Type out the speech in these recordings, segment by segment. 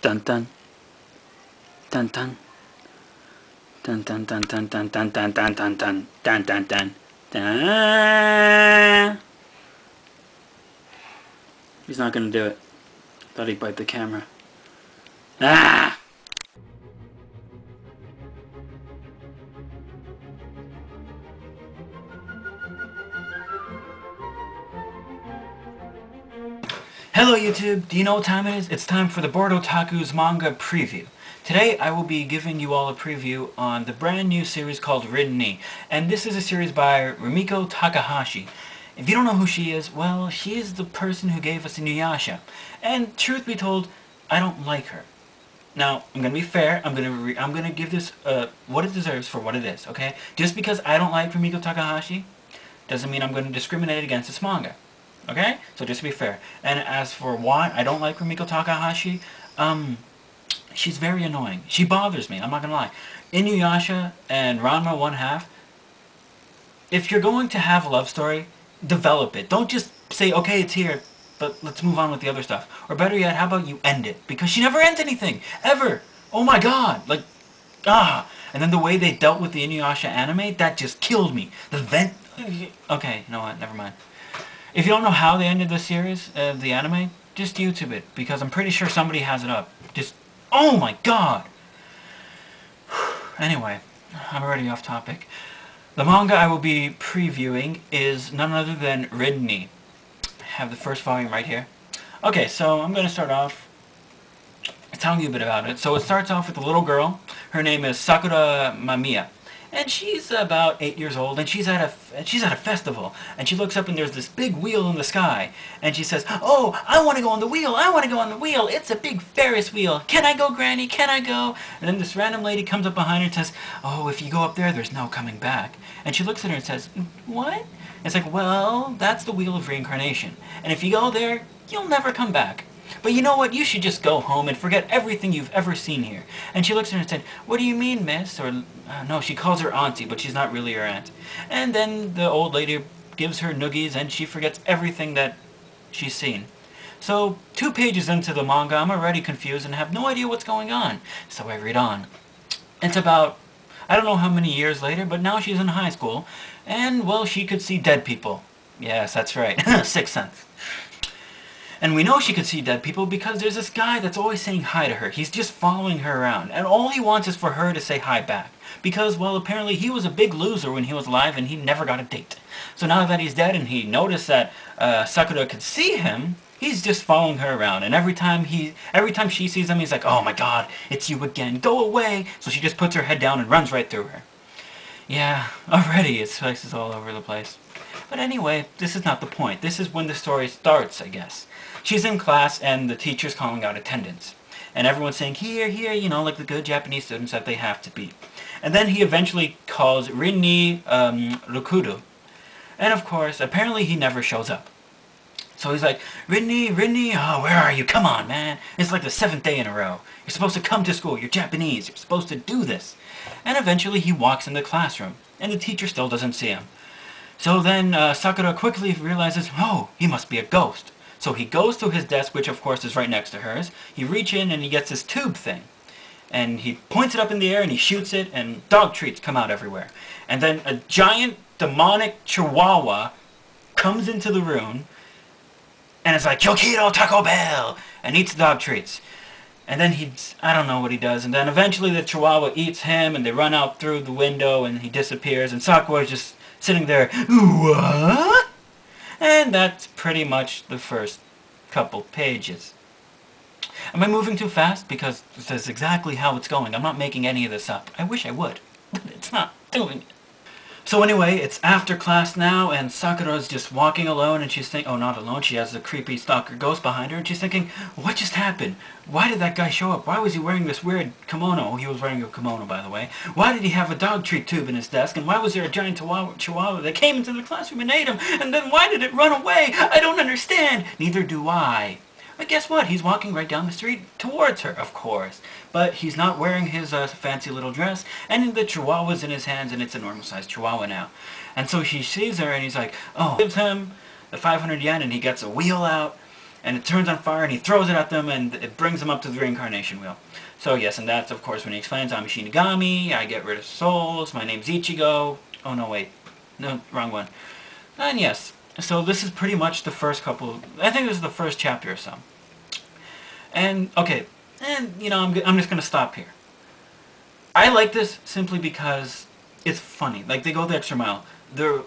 Dun dun dun dun dun dun dun dun dun dun dun dun dun dun dun dun dun dun. He's not gonna do it. Thought he'd bite the camera. Ah! Hello YouTube, do you know what time it is? It's time for the TheBoredOtaku's manga preview. Today I will be giving you all a preview on the brand new series called Rin-ne, and this is a series by Rumiko Takahashi. If you don't know who she is, well, she is the person who gave us Inuyasha, and truth be told, I don't like her. Now, I'm gonna be fair, I'm gonna give this what it deserves for what it is, okay? Just because I don't like Rumiko Takahashi doesn't mean I'm gonna discriminate against this manga. Okay? So just to be fair. And as for why I don't like Rumiko Takahashi, she's very annoying. She bothers me, I'm not gonna lie. Inuyasha and Ranma 1/2, if you're going to have a love story, develop it. Don't just say, okay, it's here, but let's move on with the other stuff. Or better yet, how about you end it? Because she never ends anything! Ever! Oh my god! Like, And then the way they dealt with the Inuyasha anime, that just killed me. Okay, you know what, never mind. If you don't know how they ended the series, the anime, just YouTube it, because I'm pretty sure somebody has it up. Just, oh my god! Anyway, I'm already off topic. The manga I will be previewing is none other than Rin-ne. I have the first volume right here. Okay, so I'm going to start off telling you a bit about it. So it starts off with a little girl. Her name is Sakura Mamiya. And she's about 8 years old, and she's at a festival, and she looks up and there's this big wheel in the sky, and she says, "Oh, I want to go on the wheel! I want to go on the wheel! It's a big Ferris wheel! Can I go, Granny? Can I go?" And then this random lady comes up behind her and says, "Oh, if you go up there, there's no coming back." And she looks at her and says, "What?" And it's like, "Well, that's the wheel of reincarnation, and if you go there, you'll never come back. But you know what? You should just go home and forget everything you've ever seen here." And she looks at her and said, "What do you mean, miss?" Or, no, she calls her auntie, but she's not really her aunt. And then the old lady gives her noogies, and she forgets everything that she's seen. So, 2 pages into the manga, I'm already confused and have no idea what's going on. So I read on. It's about, I don't know how many years later, but now she's in high school, and, well, she could see dead people. Yes, that's right. Sixth Sense. And we know she could see dead people because there's this guy that's always saying hi to her. He's just following her around. And all he wants is for her to say hi back. Because, well, apparently he was a big loser when he was alive and he never got a date. So now that he's dead and he noticed that Sakura could see him, he's just following her around. And every time she sees him, he's like, "Oh my god, it's you again. Go away." So she just puts her head down and runs right through her. Yeah, already it spices all over the place. But anyway, this is not the point. This is when the story starts, I guess. She's in class, and the teacher's calling out attendance. And everyone's saying, "Here, here," you know, like the good Japanese students that they have to be. And then he eventually calls Rin-ne Rukudo. And of course, apparently he never shows up. So he's like, "Rin-ne, Rin-ne, oh, where are you? Come on, man. It's like the 7th day in a row. You're supposed to come to school. You're Japanese. You're supposed to do this." And eventually he walks in the classroom, and the teacher still doesn't see him. So then Sakura quickly realizes, oh, he must be a ghost. So he goes to his desk, which of course is right next to hers. He reaches in and he gets this tube thing. And he points it up in the air and he shoots it, and dog treats come out everywhere. And then a giant demonic chihuahua comes into the room and it's like, "Yokito Taco Bell!" and eats dog treats. And then I don't know what he does. And then eventually the chihuahua eats him and they run out through the window and he disappears. And Sakura's just sitting there, "What?" And that's pretty much the first couple pages. Am I moving too fast? Because this is exactly how it's going. I'm not making any of this up. I wish I would, but it's not doing it. So anyway, it's after class now, and Sakura's just walking alone, and she's thinking, oh, not alone, she has a creepy stalker ghost behind her, and she's thinking, what just happened? Why did that guy show up? Why was he wearing this weird kimono? Oh, he was wearing a kimono, by the way. Why did he have a dog treat tube in his desk? And why was there a giant chihuahua that came into the classroom and ate him? And then why did it run away? I don't understand. Neither do I. But guess what? He's walking right down the street towards her, of course. But he's not wearing his fancy little dress, and the chihuahua's in his hands, and it's a normal-sized chihuahua now. And so she sees her, and he's like, oh, gives him the 500 yen, and he gets a wheel out, and it turns on fire, and he throws it at them, and it brings them up to the reincarnation wheel. So yes, and that's of course when he explains, I'm a Shinigami, I get rid of souls, my name's Ichigo. Oh no, wait. No, wrong one. And yes, so this is pretty much the first couple, I think this is the first chapter or so. And, okay, and, you know, I'm just going to stop here. I like this simply because it's funny. Like, they go the extra mile.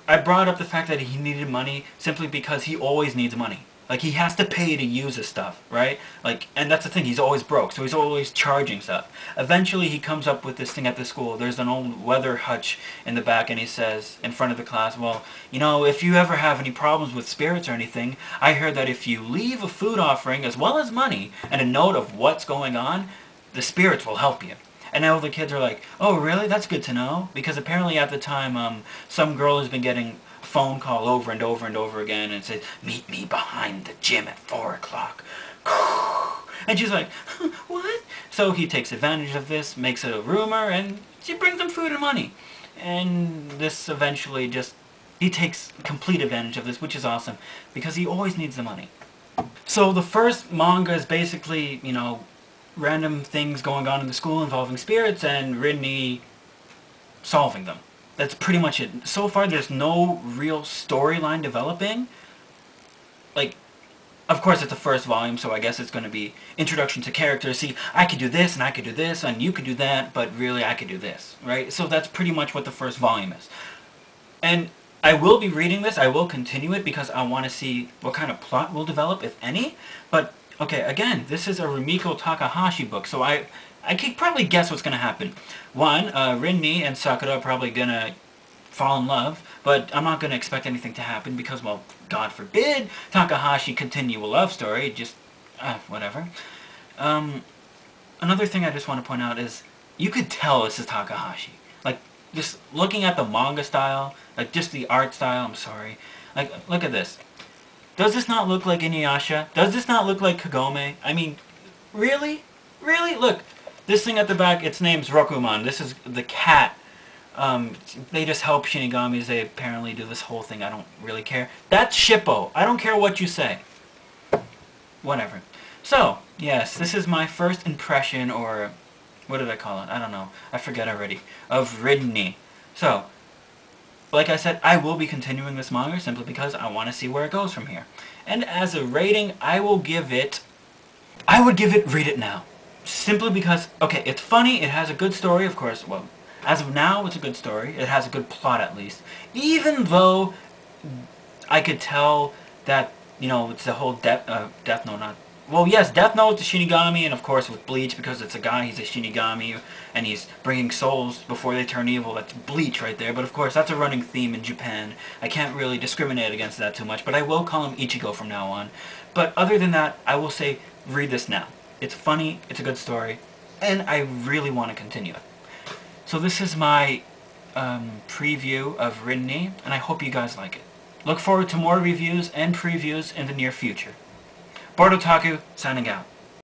I brought up the fact that he needed money simply because he always needs money. Like, he has to pay to use his stuff, right? Like, and that's the thing, he's always broke, so he's always charging stuff. Eventually, he comes up with this thing at the school. There's an old weather hutch in the back, and he says, in front of the class, well, you know, if you ever have any problems with spirits or anything, I heard that if you leave a food offering, as well as money, and a note of what's going on, the spirits will help you. And now the kids are like, oh, really? That's good to know. Because apparently at the time, some girl has been getting phone call over and over and over again and says, meet me behind the gym at 4 o'clock. And she's like, what? So he takes advantage of this, makes it a rumor, and she brings him food and money. And this eventually just, he takes complete advantage of this, which is awesome, because he always needs the money. So the first manga is basically, you know, random things going on in the school involving spirits and Rin-ne solving them. That's pretty much it. So far, there's no real storyline developing. Like, of course, it's the first volume, so I guess it's going to be introduction to characters. See, I could do this, and I could do this, and you could do that, but really, I could do this, right? So that's pretty much what the first volume is. And I will be reading this. I will continue it because I want to see what kind of plot will develop, if any. But, okay, again, this is a Rumiko Takahashi book, so I can probably guess what's going to happen. One, Rin-ne and Sakura are probably going to fall in love, but I'm not going to expect anything to happen because, well, God forbid Takahashi continue a love story, just, whatever. Another thing I just want to point out is, you could tell this is Takahashi. Like, just looking at the manga style, like, just the art style, I'm sorry. Like, look at this. Does this not look like Inuyasha? Does this not look like Kagome? I mean, really? Really? Look. This thing at the back, its name's Rokuman. This is the cat. They just help Shinigamis. They apparently do this whole thing. I don't really care. That's Shippo. I don't care what you say. Whatever. So, yes, this is my first impression, or what did I call it? I don't know. I forget already. Of Rin-ne. So, like I said, I will be continuing this manga simply because I want to see where it goes from here. And as a rating, I would give it read it now. Simply because, okay, it's funny, it has a good story, of course, well, as of now, it's a good story, it has a good plot at least, even though I could tell that, you know, it's the whole Death Note, not, well, yes, Death Note, the Shinigami, and of course with Bleach, because it's a guy, he's a Shinigami, and he's bringing souls before they turn evil, that's Bleach right there, but of course, that's a running theme in Japan. I can't really discriminate against that too much, but I will call him Ichigo from now on. But other than that, I will say, read this now. It's funny, it's a good story, and I really want to continue it. So this is my preview of Rin-ne, and I hope you guys like it. Look forward to more reviews and previews in the near future. TheBoredOtaku, signing out.